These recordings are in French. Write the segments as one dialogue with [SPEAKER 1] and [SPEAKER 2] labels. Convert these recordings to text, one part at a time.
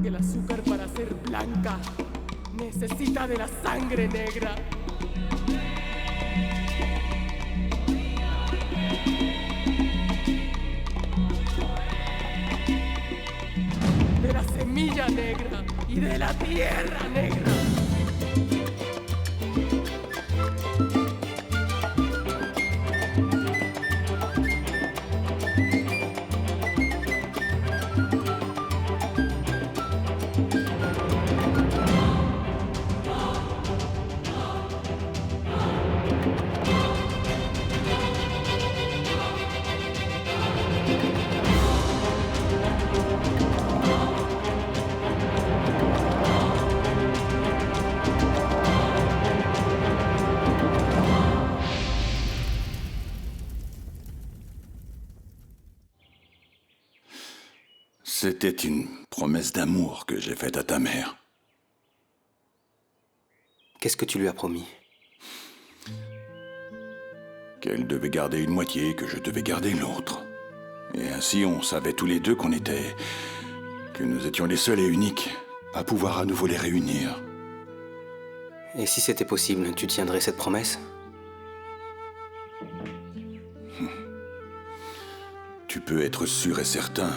[SPEAKER 1] El azúcar para ser blanca necesita de la sangre negra. De la semilla negra y de la tierra negra.
[SPEAKER 2] C'était une promesse d'amour que j'ai faite à ta mère.
[SPEAKER 3] Qu'est-ce que tu lui as promis?
[SPEAKER 2] Qu'elle devait garder une moitié et que je devais garder l'autre. Et ainsi, on savait tous les deux que nous étions les seuls et uniques à pouvoir à nouveau les réunir.
[SPEAKER 3] Et si c'était possible, tu tiendrais cette promesse?
[SPEAKER 2] Tu peux être sûr et certain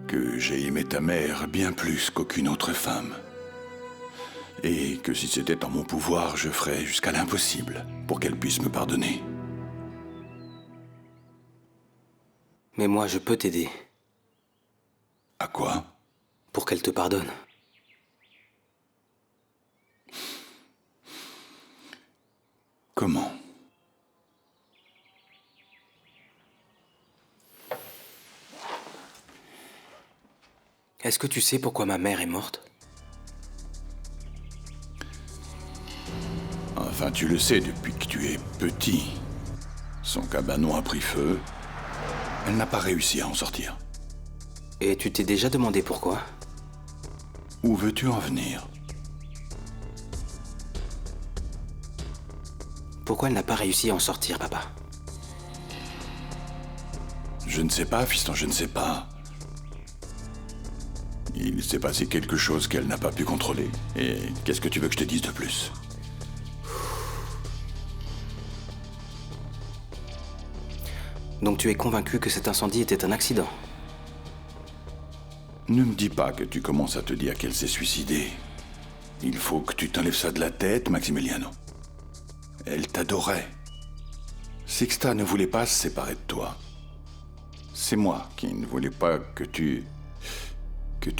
[SPEAKER 2] que j'ai aimé ta mère bien plus qu'aucune autre femme. Et que si c'était en mon pouvoir, je ferais jusqu'à l'impossible pour qu'elle puisse me pardonner.
[SPEAKER 3] Mais moi, je peux t'aider.
[SPEAKER 2] À quoi?
[SPEAKER 3] Pour qu'elle te pardonne.
[SPEAKER 2] Comment?
[SPEAKER 3] Est-ce que tu sais pourquoi ma mère est morte?
[SPEAKER 2] Enfin, tu le sais depuis que tu es petit. Son cabanon a pris feu. Elle n'a pas réussi à en sortir.
[SPEAKER 3] Et tu t'es déjà demandé pourquoi?
[SPEAKER 2] Où veux-tu en venir?
[SPEAKER 3] Pourquoi elle n'a pas réussi à en sortir, papa?
[SPEAKER 2] Je ne sais pas, fiston, je ne sais pas. Il s'est passé quelque chose qu'elle n'a pas pu contrôler. Et qu'est-ce que tu veux que je te dise de plus?
[SPEAKER 3] Donc tu es convaincu que cet incendie était un accident?
[SPEAKER 2] Ne me dis pas que tu commences à te dire qu'elle s'est suicidée. Il faut que tu t'enlèves ça de la tête, Maximiliano. Elle t'adorait. Sixta ne voulait pas se séparer de toi. C'est moi qui ne voulais pas que tu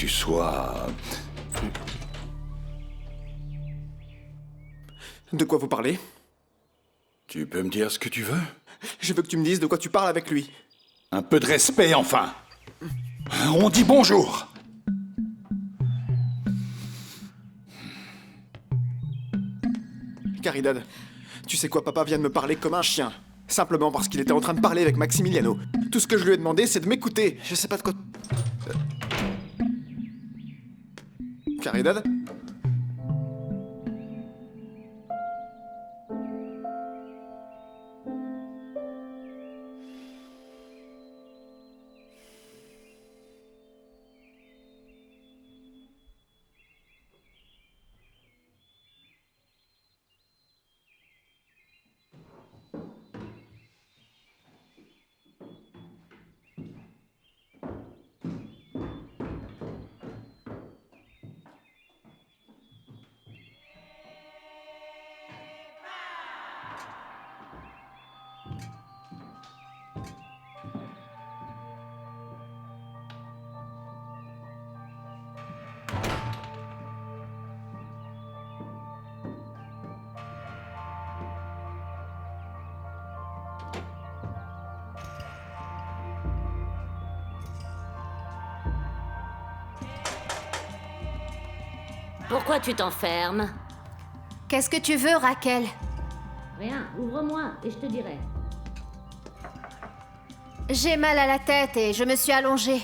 [SPEAKER 2] sois...
[SPEAKER 4] De quoi vous parlez?
[SPEAKER 2] Tu peux me dire ce que tu veux?
[SPEAKER 4] Je veux que tu me dises de quoi tu parles avec lui.
[SPEAKER 2] Un peu de respect, enfin! On dit bonjour!
[SPEAKER 4] Caridad, tu sais quoi, papa vient de me parler comme un chien. Simplement parce qu'il était en train de parler avec Maximiliano. Tout ce que je lui ai demandé, c'est de m'écouter. Je sais pas de quoi... Caridad?
[SPEAKER 5] Pourquoi tu t'enfermes?
[SPEAKER 6] Qu'est-ce que tu veux, Raquel?
[SPEAKER 5] Rien, ouvre-moi et je te dirai.
[SPEAKER 6] J'ai mal à la tête et je me suis allongée.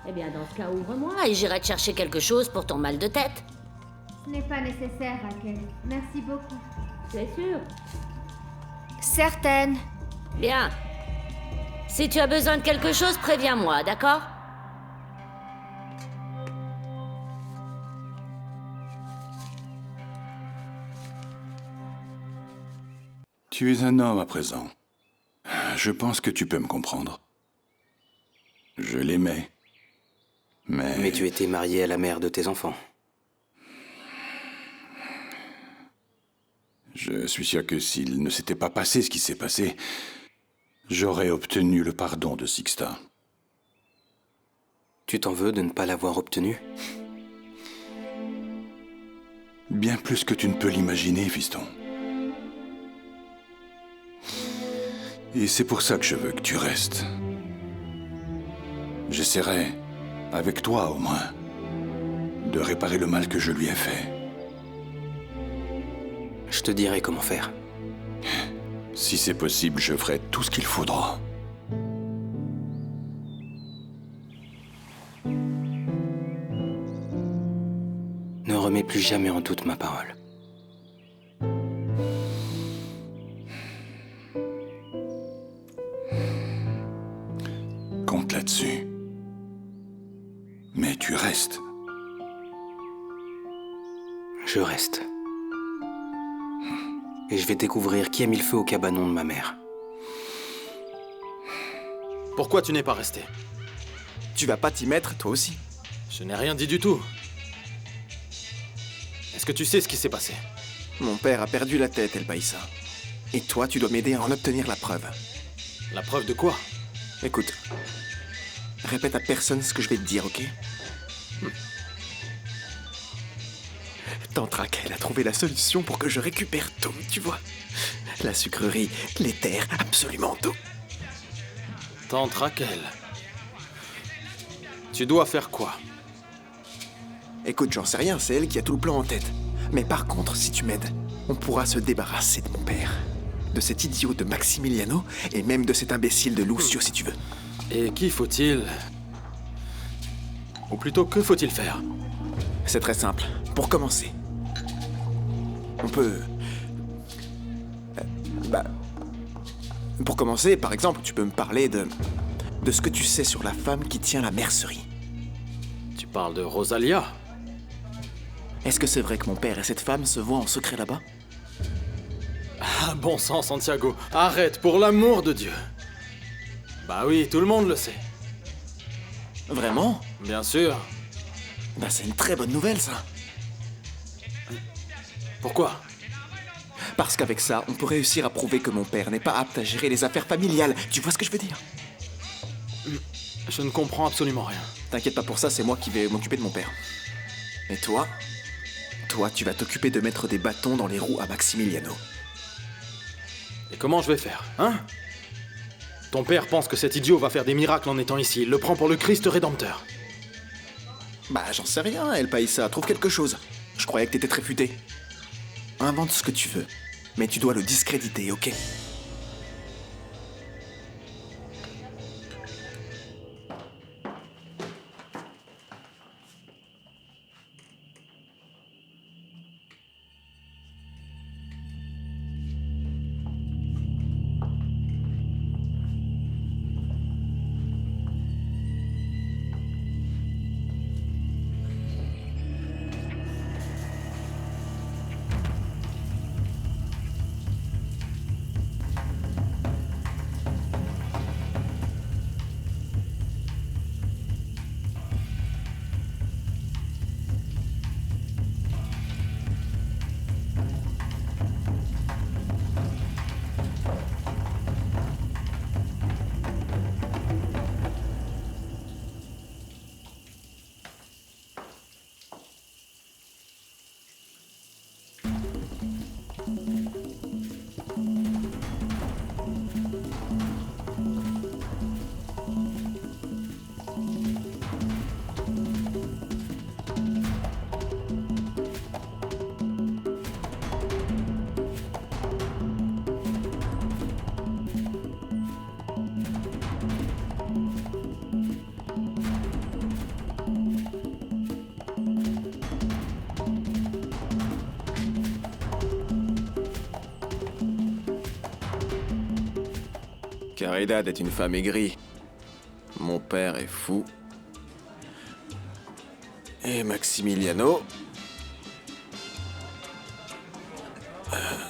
[SPEAKER 5] Eh bien, dans ce cas, ouvre-moi et j'irai te chercher quelque chose pour ton mal de tête.
[SPEAKER 6] Ce n'est pas nécessaire, Raquel. Merci beaucoup.
[SPEAKER 5] Tu es sûre?
[SPEAKER 6] Certaine.
[SPEAKER 5] Bien. Si tu as besoin de quelque chose, préviens-moi, d'accord?
[SPEAKER 2] Tu es un homme à présent. Je pense que tu peux me comprendre. Je l'aimais.
[SPEAKER 3] Mais tu étais marié à la mère de tes enfants.
[SPEAKER 2] Je suis sûr que s'il ne s'était pas passé ce qui s'est passé, j'aurais obtenu le pardon de Sixta.
[SPEAKER 3] Tu t'en veux de ne pas l'avoir obtenu?
[SPEAKER 2] Bien plus que tu ne peux l'imaginer, fiston. Et c'est pour ça que je veux que tu restes. J'essaierai, avec toi au moins, de réparer le mal que je lui ai fait.
[SPEAKER 3] Je te dirai comment faire.
[SPEAKER 2] Si c'est possible, je ferai tout ce qu'il faudra.
[SPEAKER 3] Ne remets plus jamais en doute ma parole.
[SPEAKER 2] Compte là-dessus. Mais tu restes.
[SPEAKER 3] Je reste. Et je vais découvrir qui a mis le feu au cabanon de ma mère.
[SPEAKER 7] Pourquoi tu n'es pas resté?
[SPEAKER 4] Tu vas pas t'y mettre, toi aussi?
[SPEAKER 7] Je n'ai rien dit du tout. Est-ce que tu sais ce qui s'est passé?
[SPEAKER 4] Mon père a perdu la tête, El Païssa. Et toi, tu dois m'aider à en obtenir la preuve.
[SPEAKER 7] La preuve de quoi?
[SPEAKER 4] Écoute, répète à personne ce que je vais te dire, ok? Tante Raquel a trouvé la solution pour que je récupère tout, tu vois. La sucrerie, les terres, absolument tout.
[SPEAKER 7] Tante Raquel. Tu dois faire quoi?
[SPEAKER 4] Écoute, j'en sais rien, c'est elle qui a tout le plan en tête. Mais par contre, si tu m'aides, on pourra se débarrasser de mon père, de cet idiot de Maximiliano, et même de cet imbécile de Lucio, si tu veux.
[SPEAKER 7] Et qui faut-il? Ou plutôt, que faut-il faire?
[SPEAKER 4] C'est très simple. Pour commencer, on peut... Pour commencer, par exemple, tu peux me parler de ce que tu sais sur la femme qui tient la mercerie.
[SPEAKER 7] Tu parles de Rosalia?
[SPEAKER 4] Est-ce que c'est vrai que mon père et cette femme se voient en secret là-bas?
[SPEAKER 7] Ah, bon sang, Santiago. Arrête, pour l'amour de Dieu. Bah oui, tout le monde le sait.
[SPEAKER 4] Vraiment?
[SPEAKER 7] Bien sûr.
[SPEAKER 4] Bah c'est une très bonne nouvelle, ça.
[SPEAKER 7] Pourquoi?
[SPEAKER 4] Parce qu'avec ça, on peut réussir à prouver que mon père n'est pas apte à gérer les affaires familiales. Tu vois ce que je veux dire?
[SPEAKER 7] Je ne comprends absolument rien.
[SPEAKER 4] T'inquiète pas pour ça, c'est moi qui vais m'occuper de mon père. Et toi? Toi, tu vas t'occuper de mettre des bâtons dans les roues à Maximiliano.
[SPEAKER 7] Et comment je vais faire, hein? Ton père pense que cet idiot va faire des miracles en étant ici. Il le prend pour le Christ rédempteur.
[SPEAKER 4] Bah, j'en sais rien, El Païssa. Trouve quelque chose. Je croyais que t'étais très futé. Invente ce que tu veux. Mais tu dois le discréditer, ok? Caridad est une femme aigrie. Mon père est fou. Et Maximiliano...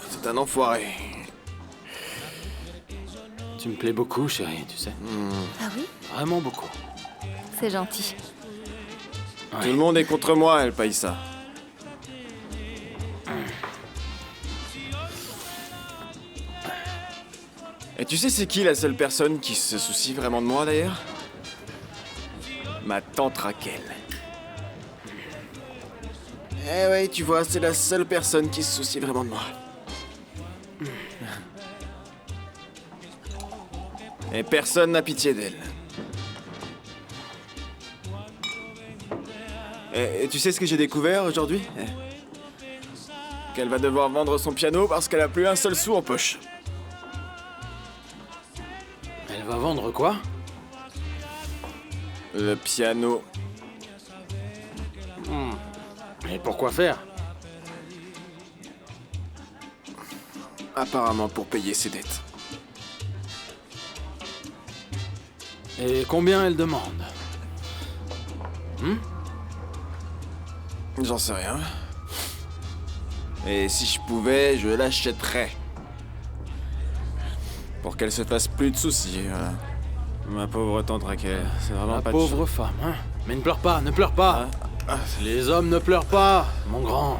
[SPEAKER 4] c'est un enfoiré.
[SPEAKER 7] Tu me plais beaucoup, chérie, tu sais.
[SPEAKER 8] Ah oui?
[SPEAKER 7] Vraiment beaucoup.
[SPEAKER 8] C'est gentil.
[SPEAKER 4] Tout le monde est contre moi, El Païssa. Et tu sais c'est qui la seule personne qui se soucie vraiment de moi d'ailleurs? Ma tante Raquel. Eh ouais, tu vois, c'est la seule personne qui se soucie vraiment de moi. Et personne n'a pitié d'elle. Et tu sais ce que j'ai découvert aujourd'hui? Qu'elle va devoir vendre son piano parce qu'elle a plus un seul sou en poche.
[SPEAKER 7] Elle va vendre quoi?
[SPEAKER 4] Le piano.
[SPEAKER 7] Et pourquoi faire?
[SPEAKER 4] Apparemment pour payer ses dettes.
[SPEAKER 7] Et combien elle demande?
[SPEAKER 4] J'en sais rien. Et si je pouvais, je l'achèterais. Pour qu'elle se fasse plus de soucis, voilà. Ma pauvre tante Raquel, c'est vraiment
[SPEAKER 7] La
[SPEAKER 4] pas
[SPEAKER 7] pauvre femme, hein? Mais ne pleure pas, ne pleure pas! Les hommes ne pleurent pas, mon grand.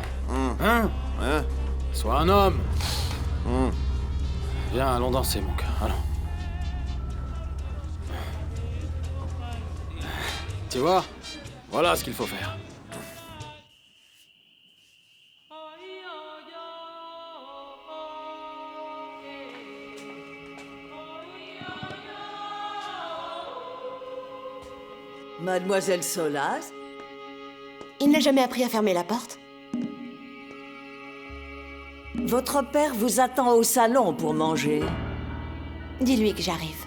[SPEAKER 7] Hein?
[SPEAKER 4] Hein?
[SPEAKER 7] Sois un homme. Viens, allons danser, mon cœur, allons. Tu vois? Voilà ce qu'il faut faire.
[SPEAKER 9] Mademoiselle Solaz?
[SPEAKER 10] Il n'a jamais appris à fermer la porte.
[SPEAKER 9] Votre père vous attend au salon pour manger.
[SPEAKER 10] Dis-lui que j'arrive.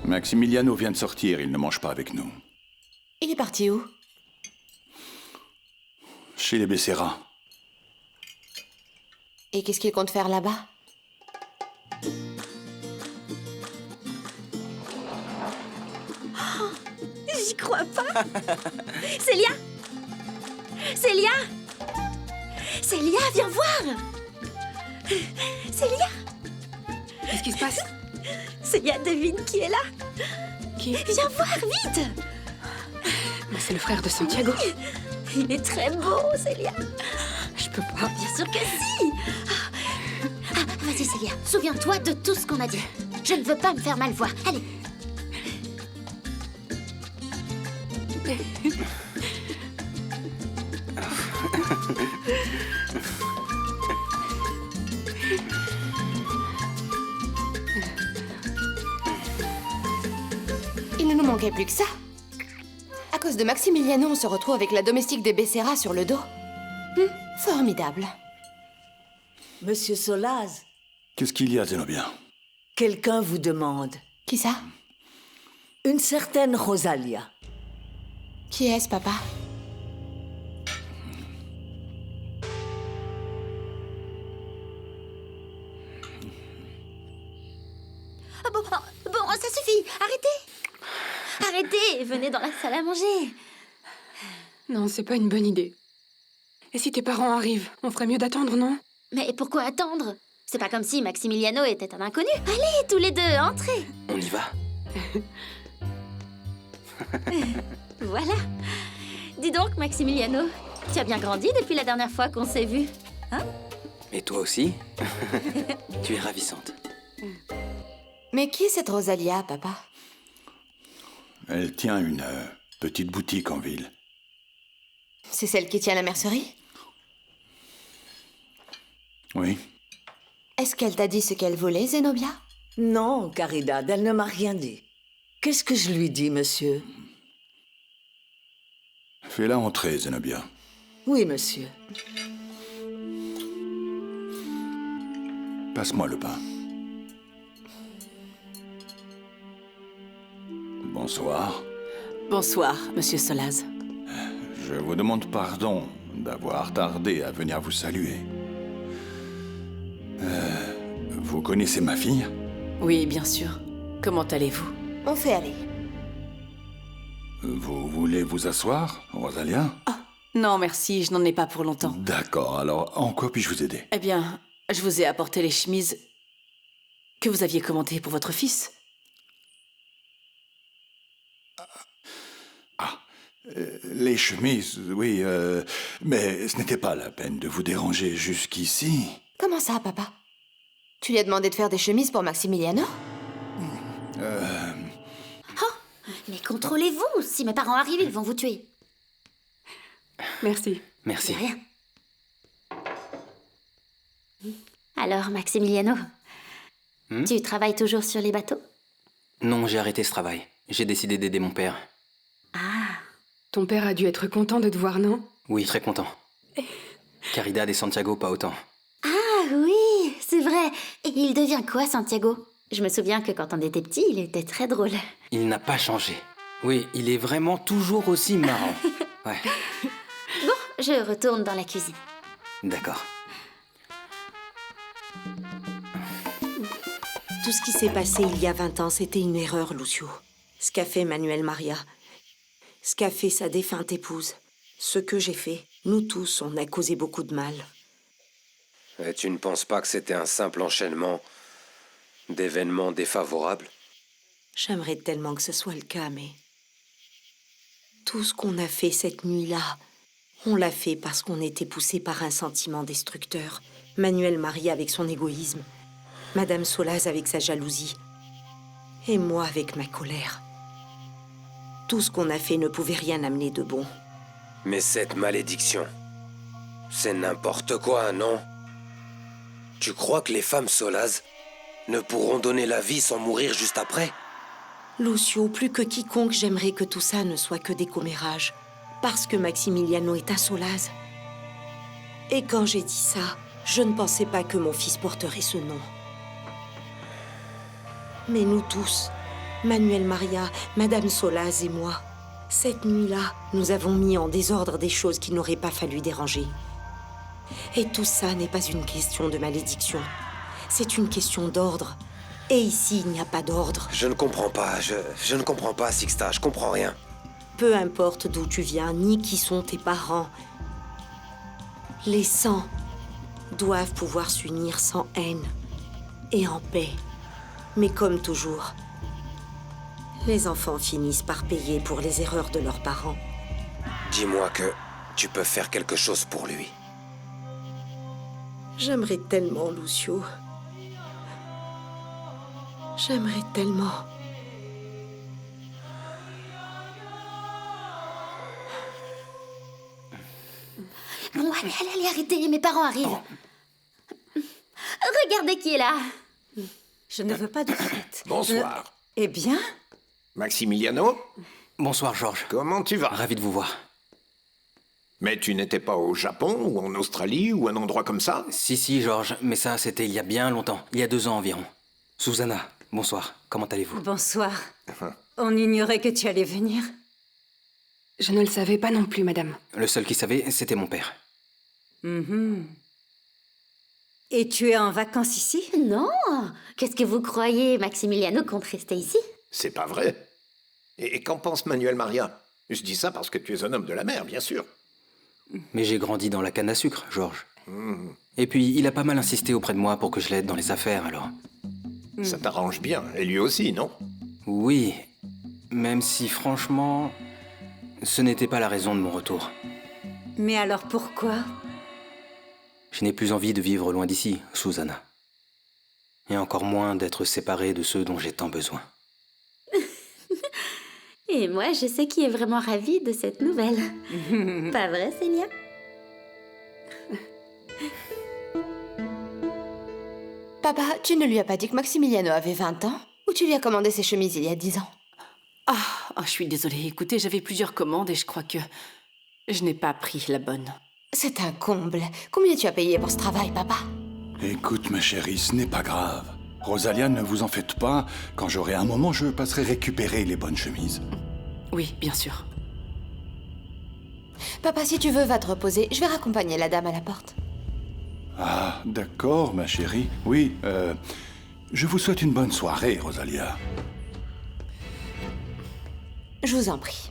[SPEAKER 2] Maximiliano vient de sortir, il ne mange pas avec nous.
[SPEAKER 10] Il est parti où?
[SPEAKER 2] Chez les Becerra.
[SPEAKER 10] Et qu'est-ce qu'il compte faire là-bas?
[SPEAKER 8] J'y crois pas. Célia? Célia? Célia, viens voir. Célia?
[SPEAKER 10] Qu'est-ce qui se passe?
[SPEAKER 8] Célia, devine qui est là?
[SPEAKER 10] Qui?
[SPEAKER 8] Viens voir, vite.
[SPEAKER 10] C'est le frère de Santiago.
[SPEAKER 8] Il est très beau, Célia.
[SPEAKER 10] Je peux pas.
[SPEAKER 8] Bien sûr que si. Vas-y, Célia, souviens-toi de tout ce qu'on a dit. Je ne veux pas me faire mal voir. Allez.
[SPEAKER 10] Il ne nous manquait plus que ça. À cause de Maximiliano, on se retrouve avec la domestique des Becerra sur le dos. Formidable.
[SPEAKER 9] Monsieur Solaz,
[SPEAKER 2] Qu'est-ce qu'il y a, Zenobia?
[SPEAKER 9] quelqu'un vous demande.
[SPEAKER 10] Qui ça?
[SPEAKER 9] Une certaine Rosalia.
[SPEAKER 10] Qui est-ce, papa?
[SPEAKER 8] Bon, ça suffit. Arrêtez, venez dans la salle à manger.
[SPEAKER 11] Non, c'est pas une bonne idée. Et si tes parents arrivent, on ferait mieux d'attendre, non?
[SPEAKER 8] Mais pourquoi attendre? C'est pas comme si Maximiliano était un inconnu. Allez, tous les deux, entrez.
[SPEAKER 3] On y va.
[SPEAKER 8] Voilà. Dis donc, Maximiliano, tu as bien grandi depuis la dernière fois qu'on s'est vus. Hein?
[SPEAKER 3] Et toi aussi? Tu es ravissante.
[SPEAKER 10] Mais qui est cette Rosalia, papa?
[SPEAKER 2] Elle tient une petite boutique en ville.
[SPEAKER 10] C'est celle qui tient la mercerie?
[SPEAKER 2] Oui.
[SPEAKER 10] Est-ce qu'elle t'a dit ce qu'elle voulait, Zenobia?
[SPEAKER 9] Non, Caridad, elle ne m'a rien dit. Qu'est-ce que je lui dis, monsieur?
[SPEAKER 2] Fais-la entrer, Zenobia.
[SPEAKER 9] Oui, monsieur.
[SPEAKER 2] Passe-moi le pain. Bonsoir.
[SPEAKER 12] Bonsoir, monsieur Solaz.
[SPEAKER 2] Je vous demande pardon d'avoir tardé à venir vous saluer. Vous connaissez ma fille?
[SPEAKER 12] Oui, bien sûr. Comment allez-vous?
[SPEAKER 10] On fait aller.
[SPEAKER 2] Vous voulez vous asseoir, Rosalia?
[SPEAKER 12] Non, merci, je n'en ai pas pour longtemps.
[SPEAKER 2] D'accord, alors en quoi puis-je vous aider?
[SPEAKER 12] Eh bien, je vous ai apporté les chemises que vous aviez commandées pour votre fils.
[SPEAKER 2] Les chemises, oui, mais ce n'était pas la peine de vous déranger jusqu'ici.
[SPEAKER 10] Comment ça, papa? Tu lui as demandé de faire des chemises pour Maximiliano?
[SPEAKER 5] Mais contrôlez-vous. Si mes parents arrivent, ils vont vous tuer.
[SPEAKER 11] Merci.
[SPEAKER 3] Merci.
[SPEAKER 5] De rien. Alors, Maximiliano, tu travailles toujours sur les bateaux?
[SPEAKER 3] Non, j'ai arrêté ce travail. J'ai décidé d'aider mon père.
[SPEAKER 11] Ton père a dû être content de te voir, non?
[SPEAKER 3] Oui, très content. Caridad et Santiago, pas autant.
[SPEAKER 5] Ah oui, c'est vrai. Et il devient quoi, Santiago? Je me souviens que quand on était petit, il était très drôle.
[SPEAKER 3] Il n'a pas changé. Oui, il est vraiment toujours aussi marrant. Ouais,
[SPEAKER 5] Bon, je retourne dans la cuisine.
[SPEAKER 3] d'accord.
[SPEAKER 13] Tout ce qui s'est passé il y a 20 ans, c'était une erreur, Lucio. Ce qu'a fait Manuel Maria, ce qu'a fait sa défunte épouse, ce que j'ai fait, nous tous, on a causé beaucoup de mal.
[SPEAKER 14] Et tu ne penses pas que c'était un simple enchaînement d'événements défavorables?
[SPEAKER 13] J'aimerais tellement que ce soit le cas, mais... Tout ce qu'on a fait cette nuit-là, on l'a fait parce qu'on était poussé par un sentiment destructeur. Manuel Maria avec son égoïsme, Madame Solaz avec sa jalousie, et moi avec ma colère. Tout ce qu'on a fait ne pouvait rien amener de bon.
[SPEAKER 14] Mais cette malédiction, c'est n'importe quoi, non? Tu crois que les femmes Solaz ne pourront donner la vie sans mourir juste après?
[SPEAKER 13] Lucio, plus que quiconque, j'aimerais que tout ça ne soit que des commérages. Parce que Maximiliano est un Solaz. Et quand j'ai dit ça, je ne pensais pas que mon fils porterait ce nom. Mais nous tous, Manuel Maria, Madame Solaz et moi, cette nuit-là, nous avons mis en désordre des choses qu'il n'aurait pas fallu déranger. Et tout ça n'est pas une question de malédiction. C'est une question d'ordre. Et ici, il n'y a pas d'ordre.
[SPEAKER 14] Je ne comprends pas, je ne comprends pas, Sixta, je comprends rien.
[SPEAKER 13] Peu importe d'où tu viens, ni qui sont tes parents. Les sangs doivent pouvoir s'unir sans haine et en paix. Mais comme toujours, les enfants finissent par payer pour les erreurs de leurs parents.
[SPEAKER 14] Dis-moi que tu peux faire quelque chose pour lui.
[SPEAKER 13] J'aimerais tellement, Lucio. J'aimerais tellement.
[SPEAKER 5] Bon, allez, arrêtez, mes parents arrivent. Regardez qui est là.
[SPEAKER 9] Je ne veux pas de fête.
[SPEAKER 15] Bonsoir.
[SPEAKER 9] Eh bien?
[SPEAKER 15] Maximiliano?
[SPEAKER 3] Bonsoir, Georges.
[SPEAKER 15] Comment tu vas?
[SPEAKER 3] Ravi de vous voir.
[SPEAKER 15] Mais tu n'étais pas au Japon, ou en Australie, ou un endroit comme ça?
[SPEAKER 3] Si, Georges, mais ça, c'était il y a bien longtemps. Il y a 2 ans environ. Susanna, bonsoir. Comment allez-vous?
[SPEAKER 9] Bonsoir. On ignorait que tu allais venir.
[SPEAKER 11] Je ne le savais pas non plus, madame.
[SPEAKER 3] Le seul qui savait, c'était mon père.
[SPEAKER 9] Et tu es en vacances ici?
[SPEAKER 5] Non. Qu'est-ce que vous croyez, Maximiliano, compte rester ici?
[SPEAKER 15] C'est pas vrai. Et qu'en pense Manuel Maria? Je dis ça parce que tu es un homme de la mer, bien sûr.
[SPEAKER 3] Mais j'ai grandi dans la canne à sucre, Georges. Et puis, il a pas mal insisté auprès de moi pour que je l'aide dans les affaires, alors.
[SPEAKER 15] Ça t'arrange bien, et lui aussi, non?
[SPEAKER 3] Oui, même si, franchement, ce n'était pas la raison de mon retour.
[SPEAKER 9] Mais alors pourquoi?
[SPEAKER 3] Je n'ai plus envie de vivre loin d'ici, Susanna. Et encore moins d'être séparé de ceux dont j'ai tant besoin.
[SPEAKER 5] Et moi, je sais qui est vraiment ravi de cette nouvelle. Pas vrai, Célia?
[SPEAKER 10] Papa, tu ne lui as pas dit que Maximiliano avait 20 ans? Ou tu lui as commandé ses chemises il y a 10 ans?
[SPEAKER 12] Je suis désolée. Écoutez, j'avais plusieurs commandes et je crois que je n'ai pas pris la bonne.
[SPEAKER 10] C'est un comble. Combien tu as payé pour ce travail, papa?
[SPEAKER 2] Écoute, ma chérie, ce n'est pas grave. Rosalia, ne vous en faites pas. Quand j'aurai un moment, je passerai récupérer les bonnes chemises.
[SPEAKER 12] Oui, bien sûr.
[SPEAKER 10] Papa, si tu veux, va te reposer. Je vais raccompagner la dame à la porte.
[SPEAKER 2] Ah, d'accord, ma chérie. Oui, je vous souhaite une bonne soirée, Rosalia.
[SPEAKER 10] Je vous en prie.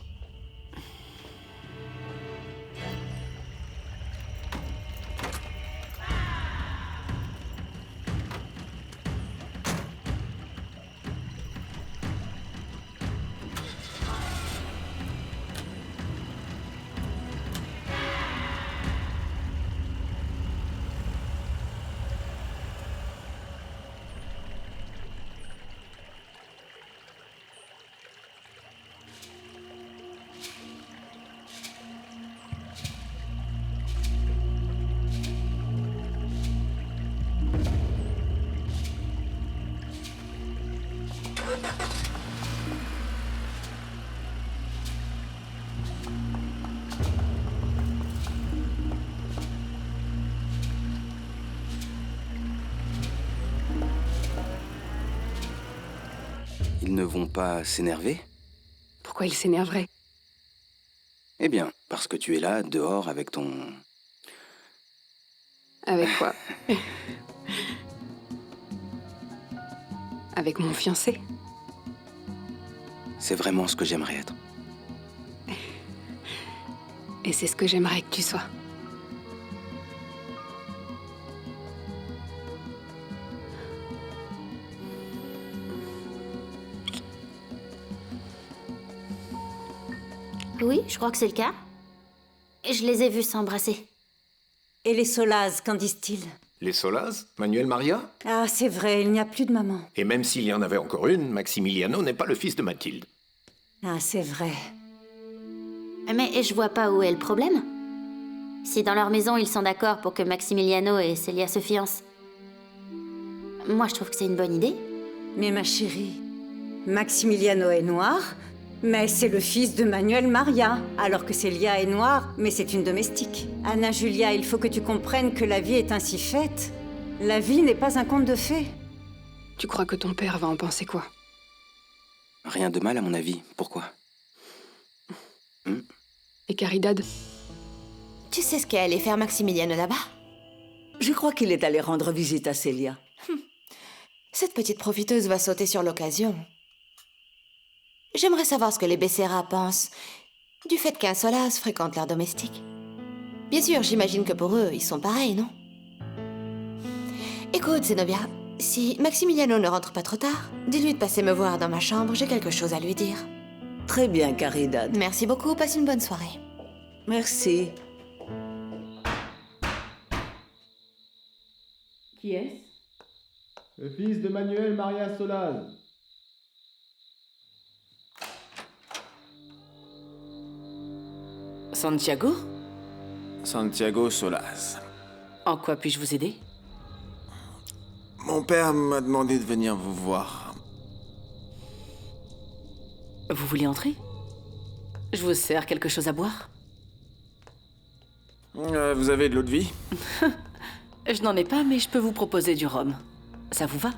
[SPEAKER 3] Ils ne vont pas s'énerver?
[SPEAKER 11] Pourquoi ils s'énerveraient?
[SPEAKER 3] Eh bien, parce que tu es là, dehors, avec ton...
[SPEAKER 11] Avec quoi? Avec mon fiancé?
[SPEAKER 3] C'est vraiment ce que j'aimerais être.
[SPEAKER 11] Et c'est ce que j'aimerais que tu sois.
[SPEAKER 5] Oui, je crois que c'est le cas. Je les ai vus s'embrasser.
[SPEAKER 13] Et les Solaz, qu'en disent-ils?
[SPEAKER 15] Les Solaz? Manuel Maria?
[SPEAKER 13] Ah, c'est vrai, il n'y a plus de maman.
[SPEAKER 15] Et même s'il y en avait encore une, Maximiliano n'est pas le fils de Mathilde.
[SPEAKER 13] Ah, c'est vrai.
[SPEAKER 5] Mais je vois pas où est le problème. Si dans leur maison, ils sont d'accord pour que Maximiliano et Celia se fiancent, moi, je trouve que c'est une bonne idée.
[SPEAKER 13] Mais ma chérie, Maximiliano est noir, mais c'est le fils de Manuel Maria, alors que Celia est noire, mais c'est une domestique. Anna Julia, il faut que tu comprennes que la vie est ainsi faite. La vie n'est pas un conte de fées.
[SPEAKER 11] Tu crois que ton père va en penser quoi?
[SPEAKER 3] Rien de mal, à mon avis. Pourquoi?
[SPEAKER 11] Et Caridad?
[SPEAKER 10] Tu sais ce qu'est allé faire Maximiliano là-bas?
[SPEAKER 9] Je crois qu'il est allé rendre visite à Celia.
[SPEAKER 10] Cette petite profiteuse va sauter sur l'occasion. J'aimerais savoir ce que les Becerra pensent du fait qu'un Solaz fréquente leur domestique. Bien sûr, j'imagine que pour eux, ils sont pareils, non? Écoute, Zenobia, si Maximiliano ne rentre pas trop tard, dis-lui de passer me voir dans ma chambre, j'ai quelque chose à lui dire.
[SPEAKER 9] Très bien, Caridad.
[SPEAKER 10] Merci beaucoup, passe une bonne soirée.
[SPEAKER 9] Merci.
[SPEAKER 16] Qui est-ce? Le fils de Manuel Maria Solaz.
[SPEAKER 12] Santiago?
[SPEAKER 4] Santiago Solaz.
[SPEAKER 12] En quoi puis-je vous aider?
[SPEAKER 4] Mon père m'a demandé de venir vous voir.
[SPEAKER 12] Vous voulez entrer? Je vous sers quelque chose à boire?
[SPEAKER 4] Vous avez de l'eau de vie?
[SPEAKER 12] Je n'en ai pas, mais je peux vous proposer du rhum. Ça vous va?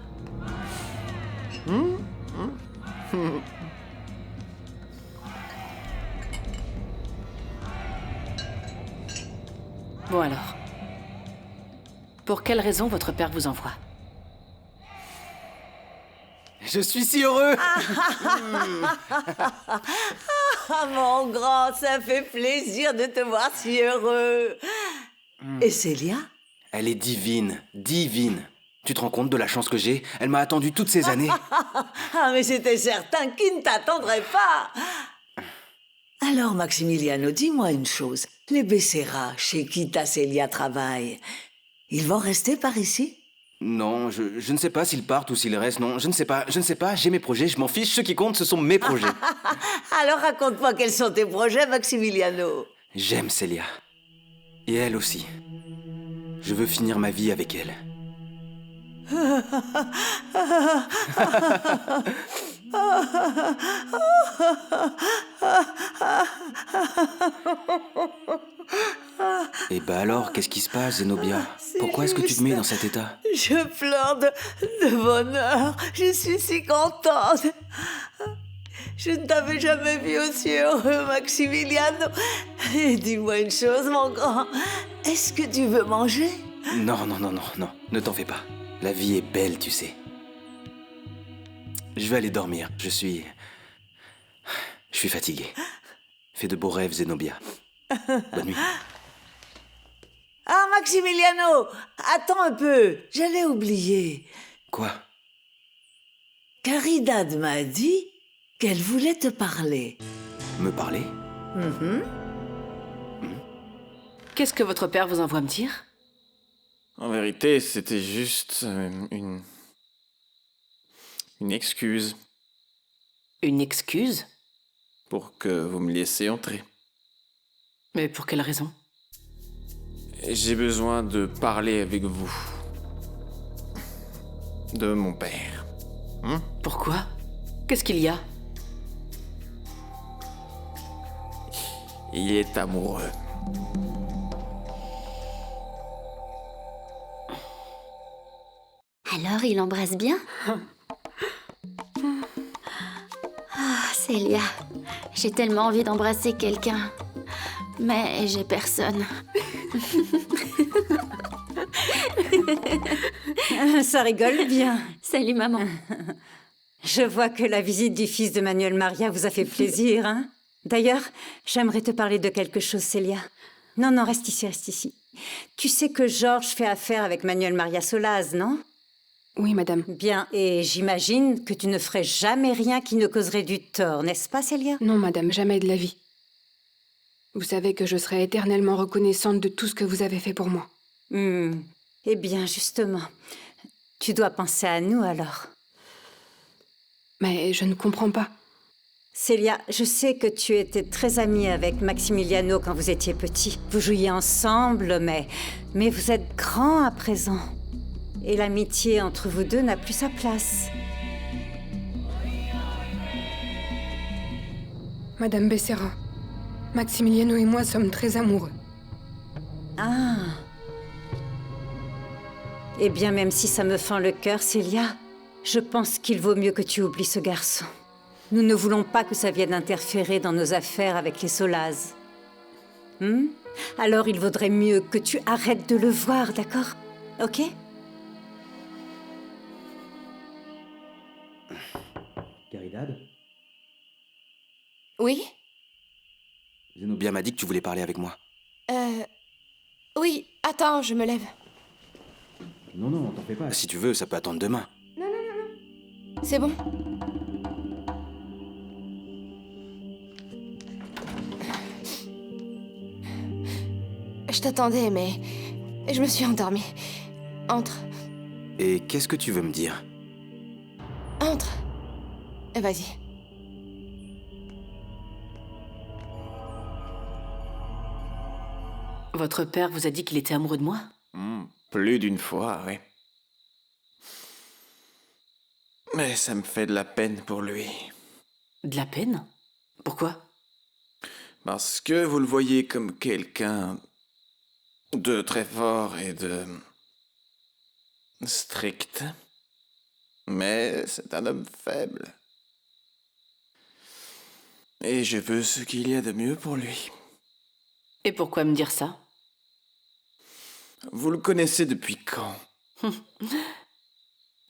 [SPEAKER 12] Bon alors. Pour quelle raison votre père vous envoie?
[SPEAKER 3] Je suis si heureux!
[SPEAKER 9] Ah, mon grand, ça fait plaisir de te voir si heureux. Et Celia?
[SPEAKER 3] Elle est divine, divine. Tu te rends compte de la chance que j'ai? Elle m'a attendu toutes ces années.
[SPEAKER 9] Ah, mais c'était certain qu'il ne t'attendrait pas. Alors, Maximiliano, dis-moi une chose. Les Becerra, chez qui ta Celia travaille, ils vont rester par ici?
[SPEAKER 3] Non, je ne sais pas s'ils partent ou s'ils restent. Non, je ne sais pas, j'ai mes projets, je m'en fiche. Ce qui compte, ce sont mes projets.
[SPEAKER 9] Alors raconte-moi quels sont tes projets, Maximiliano.
[SPEAKER 3] J'aime Celia. Et elle aussi. Je veux finir ma vie avec elle. Et bah alors, qu'est-ce qui se passe, Zenobia? Pourquoi est-ce que tu te mets dans cet état?
[SPEAKER 9] Je pleure de bonheur. Je suis si contente. Je ne t'avais jamais vu aussi heureux, Maximiliano. Et dis-moi une chose, mon grand. Est-ce que tu veux manger?
[SPEAKER 3] Non, ne t'en fais pas. La vie est belle, tu sais. Je vais aller dormir. Je suis fatigué. Fais de beaux rêves, Zenobia. Bonne nuit.
[SPEAKER 9] Ah, Maximiliano, attends un peu. J'allais oublier.
[SPEAKER 3] Quoi?
[SPEAKER 9] Caridad m'a dit qu'elle voulait te parler.
[SPEAKER 3] Me parler?
[SPEAKER 12] Qu'est-ce que votre père vous envoie me dire?
[SPEAKER 4] En vérité, c'était juste une excuse.
[SPEAKER 12] Une excuse?
[SPEAKER 4] Pour que vous me laissiez entrer.
[SPEAKER 12] Mais pour quelle raison?
[SPEAKER 4] J'ai besoin de parler avec vous. De mon père.
[SPEAKER 12] Pourquoi? Qu'est-ce qu'il y a?
[SPEAKER 4] Il est amoureux.
[SPEAKER 5] Alors, il embrasse bien? Ah, Célia, j'ai tellement envie d'embrasser quelqu'un. Mais j'ai personne.
[SPEAKER 17] Ça rigole bien.
[SPEAKER 5] Salut, maman.
[SPEAKER 17] Je vois que la visite du fils de Manuel Maria vous a fait plaisir, hein? D'ailleurs, j'aimerais te parler de quelque chose, Célia. Non, reste ici. Tu sais que Georges fait affaire avec Manuel Maria Solaz, non?
[SPEAKER 11] Oui, madame.
[SPEAKER 17] Bien, et j'imagine que tu ne ferais jamais rien qui ne causerait du tort, n'est-ce pas, Célia?
[SPEAKER 11] Non, madame, jamais de la vie. Vous savez que je serai éternellement reconnaissante de tout ce que vous avez fait pour moi.
[SPEAKER 17] Eh bien, justement, tu dois penser à nous, alors.
[SPEAKER 11] Mais je ne comprends pas.
[SPEAKER 17] Célia, je sais que tu étais très amie avec Maximiliano quand vous étiez petits. Vous jouiez ensemble, mais vous êtes grands à présent. Et l'amitié entre vous deux n'a plus sa place.
[SPEAKER 11] Madame Becerra, Maximiliano et moi sommes très amoureux.
[SPEAKER 17] Ah. Eh bien, même si ça me fend le cœur, Célia, je pense qu'il vaut mieux que tu oublies ce garçon. Nous ne voulons pas que ça vienne interférer dans nos affaires avec les Solaz. Alors il vaudrait mieux que tu arrêtes de le voir, d'accord? Ok?
[SPEAKER 3] Caridad?
[SPEAKER 10] Oui?
[SPEAKER 3] Zenobia m'a dit que tu voulais parler avec moi.
[SPEAKER 10] Oui, attends, je me lève.
[SPEAKER 3] Non, t'en fais pas. Si tu veux, ça peut attendre demain.
[SPEAKER 10] Non. C'est bon. Je t'attendais, mais je me suis endormie. Entre.
[SPEAKER 3] Et qu'est-ce que tu veux me dire?
[SPEAKER 10] Entre. Vas-y.
[SPEAKER 12] Votre père vous a dit qu'il était amoureux de moi?
[SPEAKER 4] Plus d'une fois, oui. Mais ça me fait de la peine pour lui.
[SPEAKER 12] De la peine? Pourquoi?
[SPEAKER 4] Parce que vous le voyez comme quelqu'un de très fort et de strict. Mais c'est un homme faible. Et je veux ce qu'il y a de mieux pour lui.
[SPEAKER 12] Et pourquoi me dire ça?
[SPEAKER 4] Vous le connaissez depuis quand?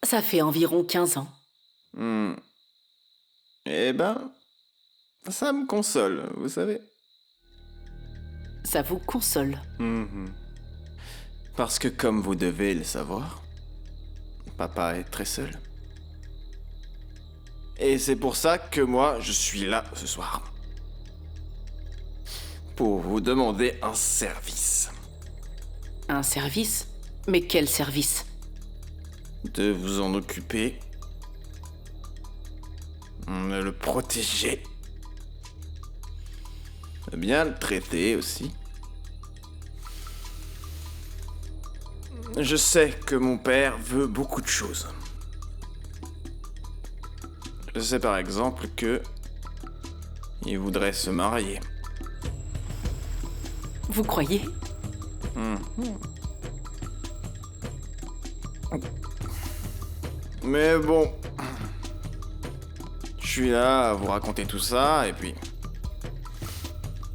[SPEAKER 12] Ça fait environ 15 ans.
[SPEAKER 4] Eh ben, ça me console, vous savez.
[SPEAKER 12] Ça vous console?
[SPEAKER 4] Parce que comme vous devez le savoir, papa est très seul. Et c'est pour ça que moi, je suis là ce soir. Pour vous demander un service.
[SPEAKER 12] Un service? Mais quel service?
[SPEAKER 4] De vous en occuper. De le protéger. De bien le traiter aussi. Je sais que mon père veut beaucoup de choses. Je sais par exemple que... il voudrait se marier.
[SPEAKER 12] Vous croyez?
[SPEAKER 4] Mais bon... je suis là à vous raconter tout ça, et puis...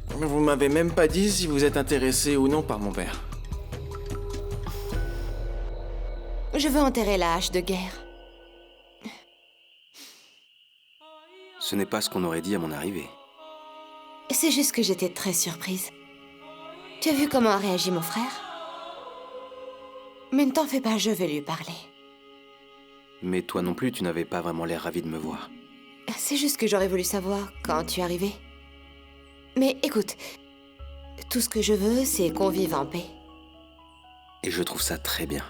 [SPEAKER 4] vous m'avez même pas dit si vous êtes intéressé ou non par mon père.
[SPEAKER 10] Je veux enterrer la hache de guerre.
[SPEAKER 3] Ce n'est pas ce qu'on aurait dit à mon arrivée.
[SPEAKER 10] C'est juste que j'étais très surprise. Tu as vu comment a réagi mon frère? Mais ne t'en fais pas, je vais lui parler.
[SPEAKER 3] Mais toi non plus, tu n'avais pas vraiment l'air ravi de me voir.
[SPEAKER 10] C'est juste que j'aurais voulu savoir quand tu es arrivé. Mais écoute, tout ce que je veux, c'est qu'on vive en paix.
[SPEAKER 3] Et je trouve ça très bien.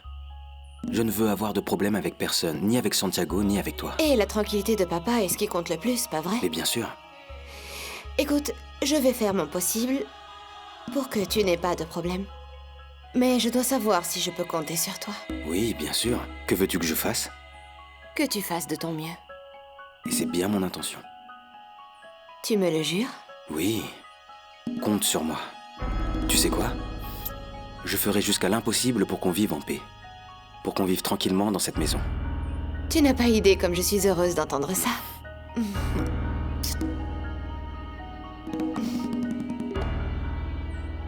[SPEAKER 3] Je ne veux avoir de problème avec personne, ni avec Santiago, ni avec toi.
[SPEAKER 10] Et la tranquillité de papa est ce qui compte le plus, pas vrai?
[SPEAKER 3] Mais bien sûr.
[SPEAKER 10] Écoute, je vais faire mon possible pour que tu n'aies pas de problème. Mais je dois savoir si je peux compter sur toi.
[SPEAKER 3] Oui, bien sûr. Que veux-tu que je fasse?
[SPEAKER 10] Que tu fasses de ton mieux.
[SPEAKER 3] Et c'est bien mon intention.
[SPEAKER 10] Tu me le jures?
[SPEAKER 3] Oui. Compte sur moi. Tu sais quoi? Je ferai jusqu'à l'impossible pour qu'on vive en paix. Pour qu'on vive tranquillement dans cette maison.
[SPEAKER 10] Tu n'as pas idée comme je suis heureuse d'entendre ça.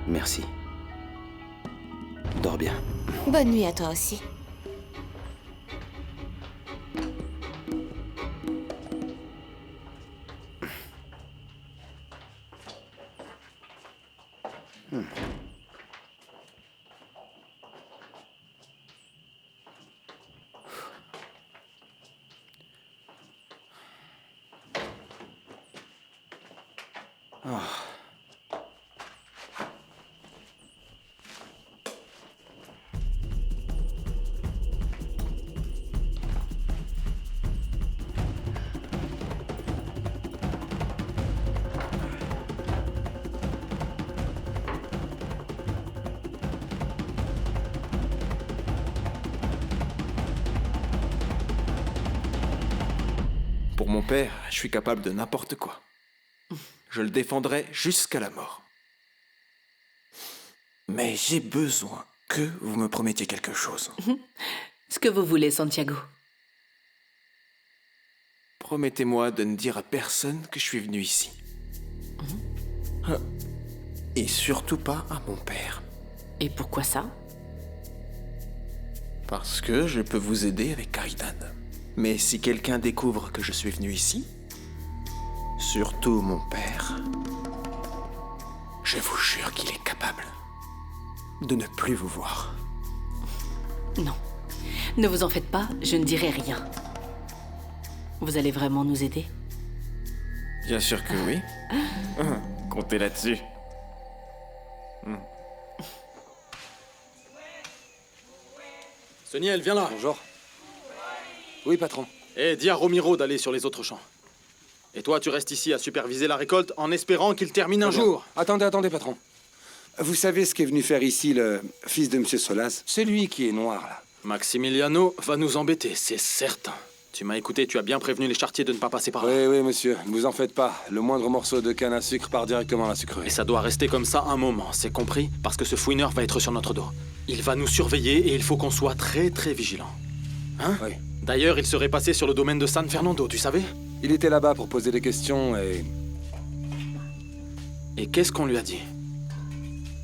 [SPEAKER 3] Merci. Dors bien.
[SPEAKER 10] Bonne nuit à toi aussi.
[SPEAKER 4] Pour mon père, je suis capable de n'importe quoi. Je le défendrai jusqu'à la mort. Mais j'ai besoin que vous me promettiez quelque chose.
[SPEAKER 12] Ce que vous voulez, Santiago.
[SPEAKER 4] Promettez-moi de ne dire à personne que je suis venu ici. Et surtout pas à mon père.
[SPEAKER 12] Et pourquoi ça?
[SPEAKER 4] Parce que je peux vous aider avec Caridad. Mais si quelqu'un découvre que je suis venu ici, surtout mon père, je vous jure qu'il est capable de ne plus vous voir.
[SPEAKER 12] Non. Ne vous en faites pas, je ne dirai rien. Vous allez vraiment nous aider?
[SPEAKER 4] Bien sûr que oui. Comptez là-dessus.
[SPEAKER 7] Soniel, viens là.
[SPEAKER 18] Bonjour. Oui, patron.
[SPEAKER 7] Et dis à Romiro d'aller sur les autres champs. Et toi, tu restes ici à superviser la récolte en espérant qu'il termine un jour.
[SPEAKER 18] Attendez, patron. Vous savez ce qu'est venu faire ici le fils de Monsieur Solaz? Celui qui est noir, là.
[SPEAKER 7] Maximiliano va nous embêter, c'est certain. Tu m'as écouté, tu as bien prévenu les charretiers de ne pas passer par là.
[SPEAKER 18] Oui, monsieur, ne vous en faites pas. Le moindre morceau de canne à sucre part directement à la sucrerie.
[SPEAKER 7] Et ça doit rester comme ça un moment, c'est compris? Parce que ce fouineur va être sur notre dos. Il va nous surveiller et il faut qu'on soit très vigilant. Hein?
[SPEAKER 18] Oui.
[SPEAKER 7] D'ailleurs, il serait passé sur le domaine de San Fernando, tu savais?
[SPEAKER 18] Il était là-bas pour poser des questions et...
[SPEAKER 7] Et qu'est-ce qu'on lui a dit?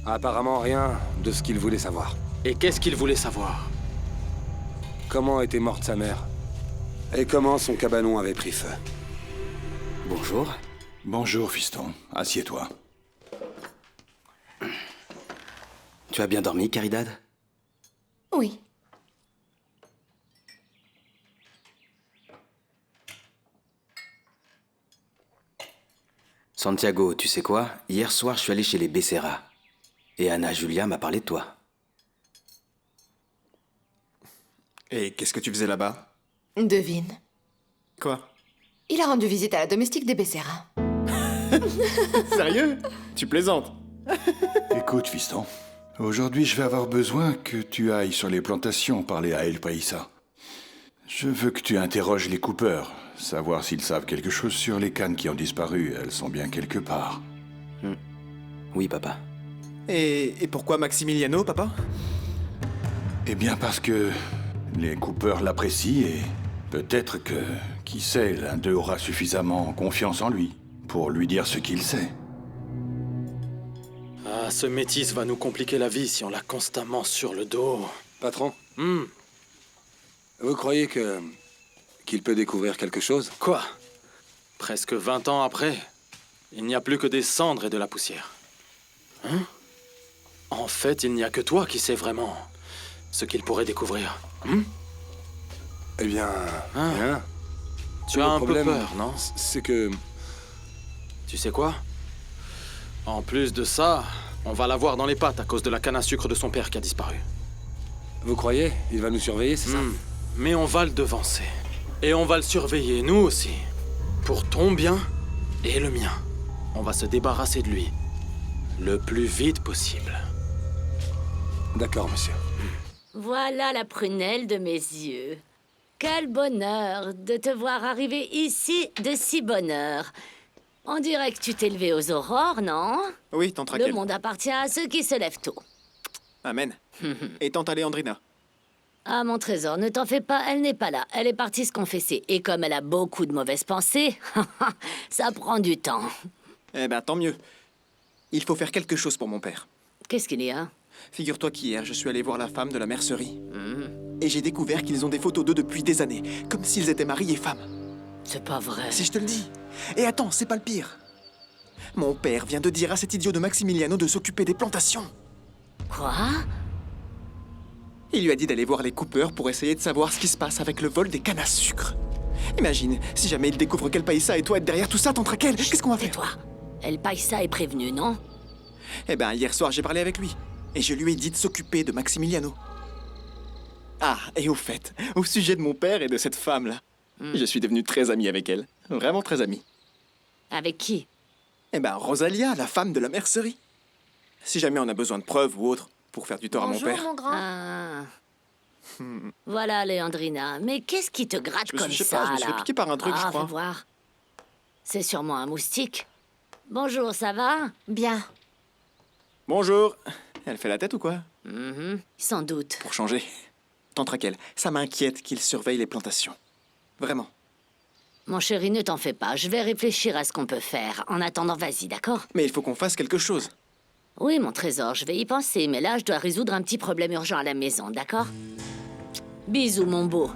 [SPEAKER 18] Apparemment rien de ce qu'il voulait savoir.
[SPEAKER 7] Et qu'est-ce qu'il voulait savoir?
[SPEAKER 18] Comment était morte sa mère? Et comment son cabanon avait pris feu?
[SPEAKER 3] Bonjour.
[SPEAKER 2] Bonjour, fiston. Assieds-toi.
[SPEAKER 3] Tu as bien dormi, Caridad?
[SPEAKER 10] Oui.
[SPEAKER 3] Santiago, tu sais quoi? Hier soir, je suis allé chez les Becerra. Et Anna Julia m'a parlé de toi.
[SPEAKER 4] Et qu'est-ce que tu faisais là-bas?
[SPEAKER 10] Devine.
[SPEAKER 4] Quoi?
[SPEAKER 10] Il a rendu visite à la domestique des Becerra.
[SPEAKER 4] Sérieux? Tu plaisantes?
[SPEAKER 2] Écoute, fiston, Aujourd'hui, je vais avoir besoin que tu ailles sur les plantations parler à El Paisa. Je veux que tu interroges les coupeurs, savoir s'ils savent quelque chose sur les cannes qui ont disparu. Elles sont bien quelque part.
[SPEAKER 3] Oui, papa.
[SPEAKER 4] Et pourquoi Maximiliano, papa?
[SPEAKER 2] Eh bien parce que les coupeurs l'apprécient et peut-être que, qui sait, l'un d'eux aura suffisamment confiance en lui pour lui dire ce qu'il sait.
[SPEAKER 7] Ah, ce métis va nous compliquer la vie si on l'a constamment sur le dos.
[SPEAKER 18] Patron, vous croyez qu'il peut découvrir quelque chose?
[SPEAKER 7] Quoi? Presque 20 ans après, il n'y a plus que des cendres et de la poussière. Hein? En fait, il n'y a que toi qui sais vraiment ce qu'il pourrait découvrir.
[SPEAKER 18] Eh bien, rien.
[SPEAKER 7] Tu as un peu peur, non?
[SPEAKER 18] C'est que...
[SPEAKER 7] Tu sais quoi? En plus de ça, on va l'avoir dans les pattes à cause de la canne à sucre de son père qui a disparu.
[SPEAKER 18] Vous croyez? Il va nous surveiller, c'est ça?
[SPEAKER 7] Mais on va le devancer. Et on va le surveiller, nous aussi. Pour ton bien et le mien. On va se débarrasser de lui. Le plus vite possible.
[SPEAKER 18] D'accord, monsieur.
[SPEAKER 8] Voilà la prunelle de mes yeux. Quel bonheur de te voir arriver ici de si bonne heure. On dirait que tu t'es levé aux aurores, non?
[SPEAKER 4] Oui, tante
[SPEAKER 8] Le
[SPEAKER 4] Raquel.
[SPEAKER 8] monde appartient à ceux qui se lèvent tôt.
[SPEAKER 4] Amen. Et tante Aléandrina?
[SPEAKER 8] Ah, mon trésor, ne t'en fais pas, elle n'est pas là. Elle est partie se confesser. Et comme elle a beaucoup de mauvaises pensées, ça prend du temps.
[SPEAKER 4] Eh ben, tant mieux. Il faut faire quelque chose pour mon père.
[SPEAKER 8] Qu'est-ce qu'il y a?
[SPEAKER 4] Figure-toi qu'hier, je suis allé voir la femme de la mercerie. Et j'ai découvert qu'ils ont des photos d'eux depuis des années, comme s'ils étaient mari et femme.
[SPEAKER 8] C'est pas vrai.
[SPEAKER 4] Si je te le dis. Et attends, c'est pas le pire. Mon père vient de dire à cet idiot de Maximiliano de s'occuper des plantations.
[SPEAKER 8] Quoi?
[SPEAKER 4] Il lui a dit d'aller voir les coupeurs pour essayer de savoir ce qui se passe avec le vol des cannes à sucre. Imagine, si jamais il découvre qu'El Paisa et toi êtes derrière tout ça, tante Raquel, qu'est-ce qu'on va faire?
[SPEAKER 8] Toi, El Paisa est prévenu, non?
[SPEAKER 4] Eh ben, hier soir, j'ai parlé avec lui. Et je lui ai dit de s'occuper de Maximiliano. Ah, et au fait, au sujet de mon père et de cette femme-là, je suis devenu très ami avec elle. Vraiment très ami.
[SPEAKER 8] Avec qui?
[SPEAKER 4] Eh ben, Rosalia, la femme de la mercerie. Si jamais on a besoin de preuves ou autre pour faire du tort à mon père.
[SPEAKER 8] Mon grand. Ah. Voilà, Léandrina. Mais qu'est-ce qui te gratte comme
[SPEAKER 4] je sais
[SPEAKER 8] ça,
[SPEAKER 4] pas, je me suis
[SPEAKER 8] là?
[SPEAKER 4] fait piquer par un truc, je crois.
[SPEAKER 8] Fais voir. C'est sûrement un moustique. Bonjour, ça va?
[SPEAKER 10] Bien.
[SPEAKER 4] Bonjour. Elle fait la tête ou quoi?
[SPEAKER 8] Sans doute.
[SPEAKER 4] Pour changer. Tante Raquel, ça m'inquiète qu'il surveille les plantations. Vraiment.
[SPEAKER 8] Mon chéri, ne t'en fais pas. Je vais réfléchir à ce qu'on peut faire. En attendant, vas-y, d'accord?
[SPEAKER 4] Mais il faut qu'on fasse quelque chose.
[SPEAKER 8] Oui, mon trésor, je vais y penser. Mais là, je dois résoudre un petit problème urgent à la maison, d'accord? Bisous, mon beau.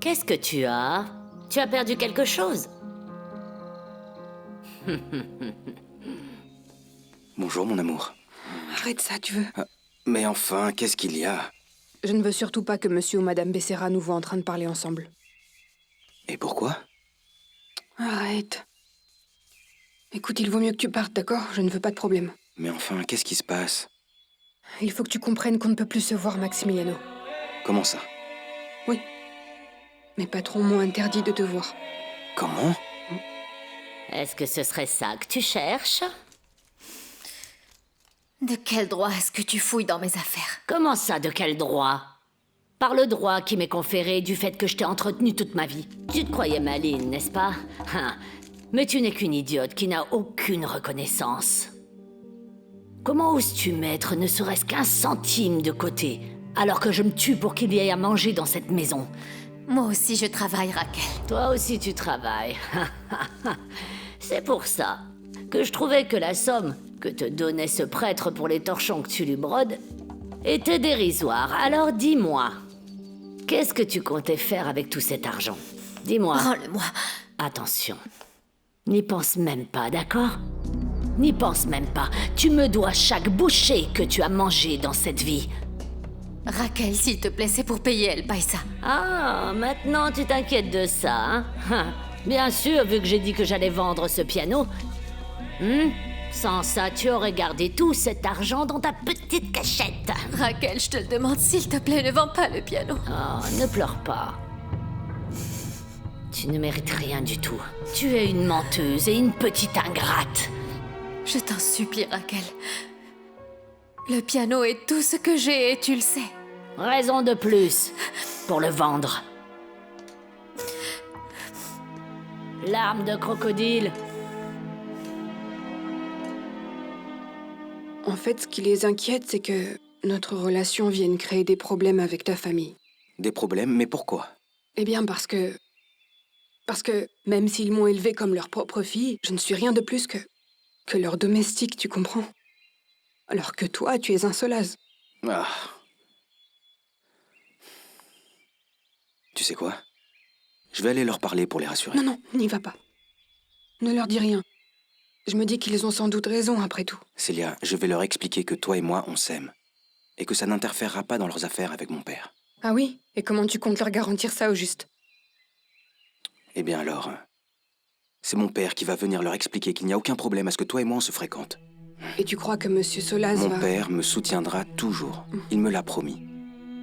[SPEAKER 8] Qu'est-ce que tu as? Tu as perdu quelque chose?
[SPEAKER 3] Bonjour, mon amour.
[SPEAKER 11] Arrête ça, tu veux?
[SPEAKER 3] Mais enfin, qu'est-ce qu'il y a?
[SPEAKER 11] Je ne veux surtout pas que monsieur ou madame Becerra nous voient en train de parler ensemble.
[SPEAKER 3] Et pourquoi?
[SPEAKER 11] Arrête. Écoute, il vaut mieux que tu partes, d'accord? Je ne veux pas de problème.
[SPEAKER 3] Mais enfin, qu'est-ce qui se passe?
[SPEAKER 11] Il faut que tu comprennes qu'on ne peut plus se voir, Maximiliano.
[SPEAKER 3] Comment ça?
[SPEAKER 11] Oui. Mes patrons m'ont interdit de te voir.
[SPEAKER 3] Comment?
[SPEAKER 8] Est-ce que ce serait ça que tu cherches?
[SPEAKER 5] De quel droit est-ce que tu fouilles dans mes affaires?
[SPEAKER 8] Comment ça, de quel droit? Par le droit qui m'est conféré du fait que je t'ai entretenu toute ma vie. Tu te croyais maligne, n'est-ce pas? Mais tu n'es qu'une idiote qui n'a aucune reconnaissance. Comment oses-tu mettre ne serait-ce qu'un centime de côté, alors que je me tue pour qu'il y ait à manger dans cette maison?
[SPEAKER 5] Moi aussi, je travaille, Raquel.
[SPEAKER 8] Toi aussi, tu travailles. C'est pour ça que je trouvais que la somme que te donnait ce prêtre pour les torchons que tu lui brodes était dérisoire. Alors dis-moi, qu'est-ce que tu comptais faire avec tout cet argent? Dis-moi.
[SPEAKER 5] Rends-le-moi.
[SPEAKER 8] Attention, n'y pense même pas, d'accord? N'y pense même pas. Tu me dois chaque bouchée que tu as mangée dans cette vie.
[SPEAKER 5] Raquel, s'il te plaît, c'est pour payer El Paisa.
[SPEAKER 8] Ah, maintenant tu t'inquiètes de ça, hein? Bien sûr, vu que j'ai dit que j'allais vendre ce piano. Sans ça, tu aurais gardé tout cet argent dans ta petite cachette.
[SPEAKER 5] Raquel, je te le demande, s'il te plaît, ne vends pas le piano.
[SPEAKER 8] Oh, ne pleure pas. Tu ne mérites rien du tout. Tu es une menteuse et une petite ingrate.
[SPEAKER 5] Je t'en supplie, Raquel. Le piano est tout ce que j'ai et tu le sais.
[SPEAKER 8] Raison de plus pour le vendre. Larmes de crocodile.
[SPEAKER 11] En fait, ce qui les inquiète, c'est que notre relation vienne créer des problèmes avec ta famille.
[SPEAKER 3] Des problèmes? Mais pourquoi?
[SPEAKER 11] Eh bien, parce que même s'ils m'ont élevée comme leur propre fille, je ne suis rien de plus que leur domestique, tu comprends? Alors que toi, tu es un Solaz.
[SPEAKER 3] Ah. Tu sais quoi? Je vais aller leur parler pour les rassurer.
[SPEAKER 11] Non, n'y va pas. Ne leur dis rien. Je me dis qu'ils ont sans doute raison, après tout.
[SPEAKER 3] Célia, je vais leur expliquer que toi et moi, on s'aime. Et que ça n'interférera pas dans leurs affaires avec mon père.
[SPEAKER 11] Ah oui? Et comment tu comptes leur garantir ça au juste?
[SPEAKER 3] Eh bien alors, c'est mon père qui va venir leur expliquer qu'il n'y a aucun problème à ce que toi et moi on se fréquente.
[SPEAKER 11] Et tu crois que Monsieur Solaz va...
[SPEAKER 3] Mon père me soutiendra toujours. Il me l'a promis.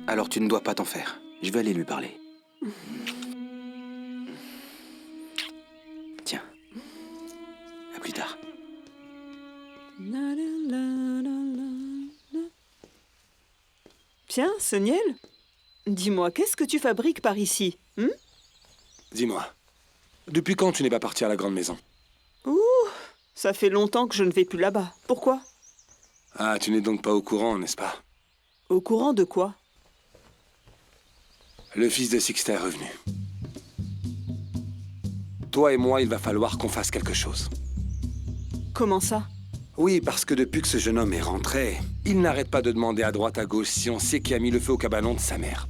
[SPEAKER 3] Alors tu ne dois pas t'en faire. Je vais aller lui parler. Tiens. À plus tard.
[SPEAKER 19] Tiens, Soniel, dis-moi, qu'est-ce que tu fabriques par ici?
[SPEAKER 18] Dis-moi, depuis quand tu n'es pas parti à la grande maison?
[SPEAKER 19] Ouh, ça fait longtemps que je ne vais plus là-bas. Pourquoi?
[SPEAKER 18] Ah, tu n'es donc pas au courant, n'est-ce pas?
[SPEAKER 19] Au courant de quoi?
[SPEAKER 18] Le fils de Sixta est revenu. Toi et moi, il va falloir qu'on fasse quelque chose.
[SPEAKER 19] Comment ça?
[SPEAKER 18] Oui, parce que depuis que ce jeune homme est rentré, il n'arrête pas de demander à droite à gauche si on sait qui a mis le feu au cabanon de sa mère.